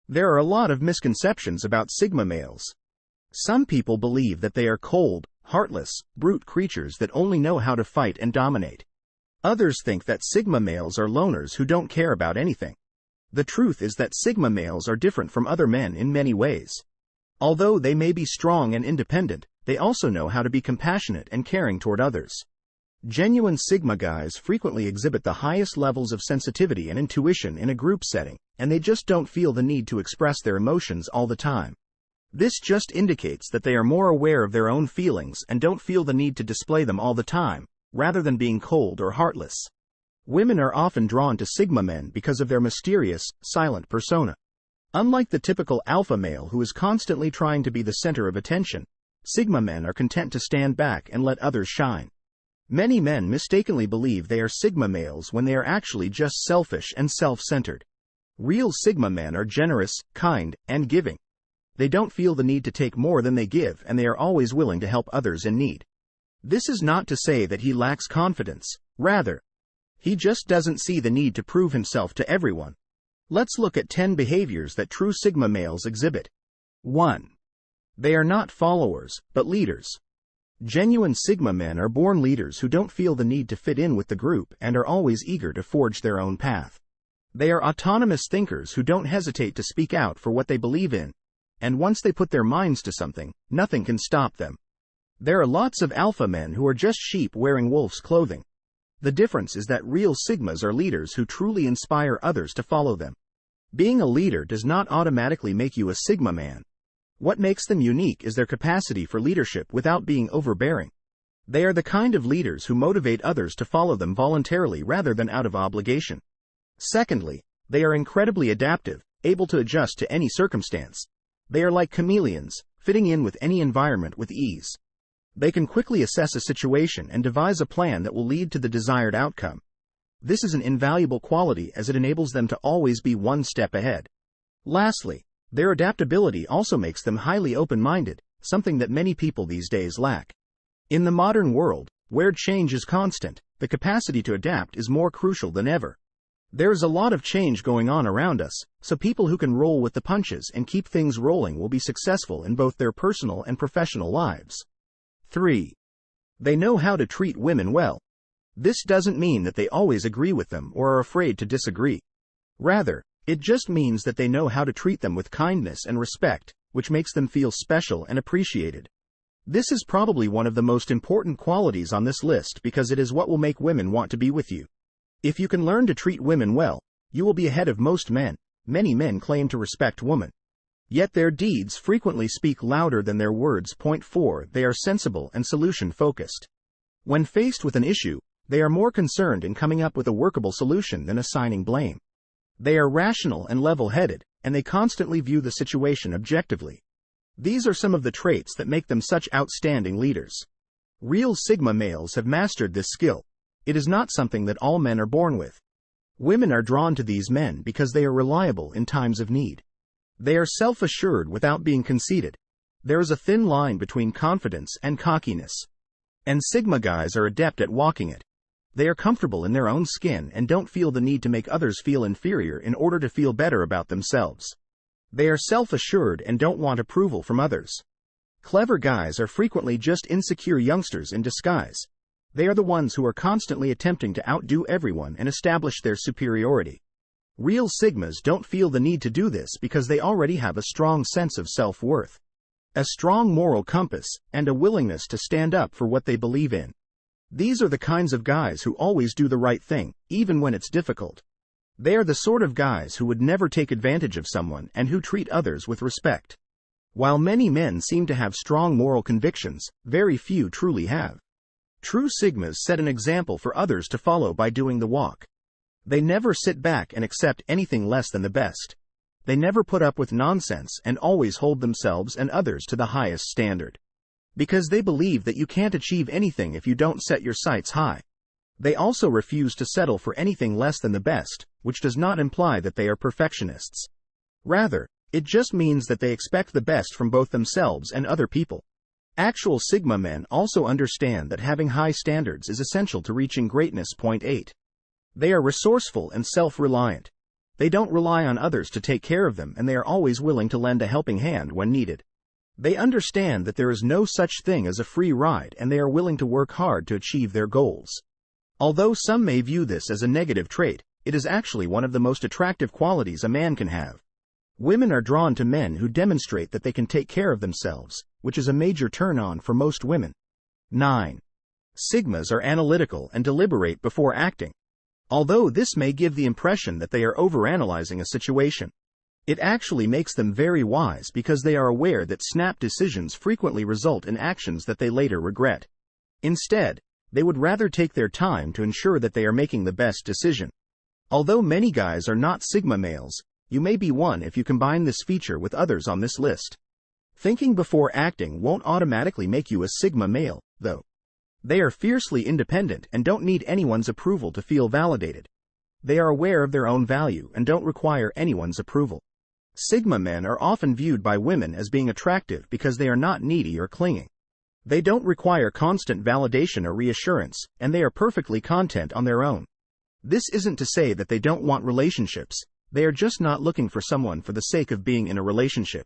There are a lot of misconceptions about Sigma males. Some people believe that they are cold, heartless, brute creatures that only know how to fight and dominate. Others think that Sigma males are loners who don't care about anything. The truth is that Sigma males are different from other men in many ways. Although they may be strong and independent, they also know how to be compassionate and caring toward others. Genuine Sigma guys frequently exhibit the highest levels of sensitivity and intuition in a group setting, and they just don't feel the need to express their emotions all the time. This just indicates that they are more aware of their own feelings and don't feel the need to display them all the time, rather than being cold or heartless. Women are often drawn to Sigma men because of their mysterious, silent persona. Unlike the typical alpha male who is constantly trying to be the center of attention, Sigma men are content to stand back and let others shine. Many men mistakenly believe they are Sigma males when they are actually just selfish and self-centered. Real Sigma men are generous, kind, and giving. They don't feel the need to take more than they give, and they are always willing to help others in need. This is not to say that he lacks confidence. Rather, he just doesn't see the need to prove himself to everyone. Let's look at 10 behaviors that true Sigma males exhibit. 1. They are not followers, but leaders. Genuine Sigma men are born leaders who don't feel the need to fit in with the group and are always eager to forge their own path. They are autonomous thinkers who don't hesitate to speak out for what they believe in, and once they put their minds to something, nothing can stop them. There are lots of alpha men who are just sheep wearing wolf's clothing. The difference is that real Sigmas are leaders who truly inspire others to follow them. Being a leader does not automatically make you a Sigma man. What makes them unique is their capacity for leadership without being overbearing. They are the kind of leaders who motivate others to follow them voluntarily rather than out of obligation. Secondly, they are incredibly adaptive, able to adjust to any circumstance. They are like chameleons, fitting in with any environment with ease. They can quickly assess a situation and devise a plan that will lead to the desired outcome. This is an invaluable quality as it enables them to always be one step ahead. Lastly, their adaptability also makes them highly open-minded, something that many people these days lack. In the modern world, where change is constant, the capacity to adapt is more crucial than ever. There is a lot of change going on around us, so people who can roll with the punches and keep things rolling will be successful in both their personal and professional lives. 3. They know how to treat women well. This doesn't mean that they always agree with them or are afraid to disagree. Rather, it just means that they know how to treat them with kindness and respect, which makes them feel special and appreciated. This is probably one of the most important qualities on this list because it is what will make women want to be with you. If you can learn to treat women well, you will be ahead of most men. Many men claim to respect women, yet their deeds frequently speak louder than their words. 4. They are sensible and solution-focused. When faced with an issue, they are more concerned in coming up with a workable solution than assigning blame. They are rational and level-headed, and they constantly view the situation objectively. These are some of the traits that make them such outstanding leaders. Real Sigma males have mastered this skill. It is not something that all men are born with. Women are drawn to these men because they are reliable in times of need. They are self-assured without being conceited. There is a thin line between confidence and cockiness. And Sigma guys are adept at walking it. They are comfortable in their own skin and don't feel the need to make others feel inferior in order to feel better about themselves. They are self-assured and don't want approval from others. Clever guys are frequently just insecure youngsters in disguise. They are the ones who are constantly attempting to outdo everyone and establish their superiority. Real Sigmas don't feel the need to do this because they already have a strong sense of self-worth, a strong moral compass, and a willingness to stand up for what they believe in. These are the kinds of guys who always do the right thing, even when it's difficult. They are the sort of guys who would never take advantage of someone and who treat others with respect. While many men seem to have strong moral convictions, very few truly have. True Sigmas set an example for others to follow by doing the walk. They never sit back and accept anything less than the best. They never put up with nonsense and always hold themselves and others to the highest standard. Because they believe that you can't achieve anything if you don't set your sights high. They also refuse to settle for anything less than the best, which does not imply that they are perfectionists. Rather, it just means that they expect the best from both themselves and other people. Actual Sigma men also understand that having high standards is essential to reaching greatness. 8. They are resourceful and self-reliant. They don't rely on others to take care of them, and they are always willing to lend a helping hand when needed. They understand that there is no such thing as a free ride, and they are willing to work hard to achieve their goals. Although some may view this as a negative trait, it is actually one of the most attractive qualities a man can have. Women are drawn to men who demonstrate that they can take care of themselves, which is a major turn-on for most women. 9. Sigmas are analytical and deliberate before acting. Although this may give the impression that they are overanalyzing a situation, it actually makes them very wise because they are aware that snap decisions frequently result in actions that they later regret. Instead, they would rather take their time to ensure that they are making the best decision. Although many guys are not Sigma males, you may be one if you combine this feature with others on this list. Thinking before acting won't automatically make you a Sigma male, though. They are fiercely independent and don't need anyone's approval to feel validated. They are aware of their own value and don't require anyone's approval. Sigma men are often viewed by women as being attractive because they are not needy or clinging. They don't require constant validation or reassurance, and they are perfectly content on their own. This isn't to say that they don't want relationships, they are just not looking for someone for the sake of being in a relationship.